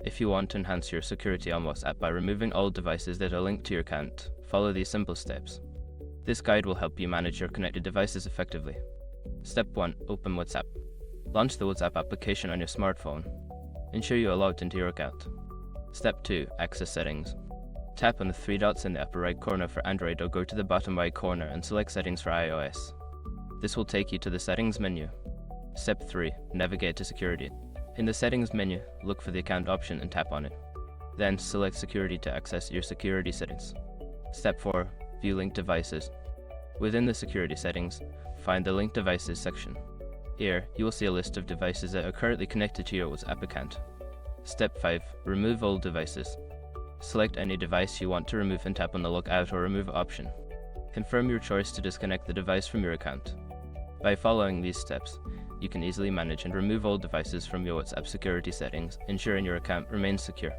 If you want to enhance your security on WhatsApp by removing all devices that are linked to your account, follow these simple steps. This guide will help you manage your connected devices effectively. Step 1. Open WhatsApp. Launch the WhatsApp application on your smartphone. Ensure you are logged into your account. Step 2. Access settings. Tap on the three dots in the upper right corner for Android or go to the bottom right corner and select Settings for iOS. This will take you to the Settings menu. Step 3. Navigate to Security. In the Settings menu, look for the Account option and tap on it. Then select Security to access your security settings. Step 4. View linked devices. Within the security settings, find the Linked Devices section. Here, you will see a list of devices that are currently connected to your WhatsApp account. Step 5. Remove all devices. Select any device you want to remove and tap on the Log Out or Remove option. Confirm your choice to disconnect the device from your account. By following these steps, you can easily manage and remove all devices from your WhatsApp security settings, ensuring your account remains secure.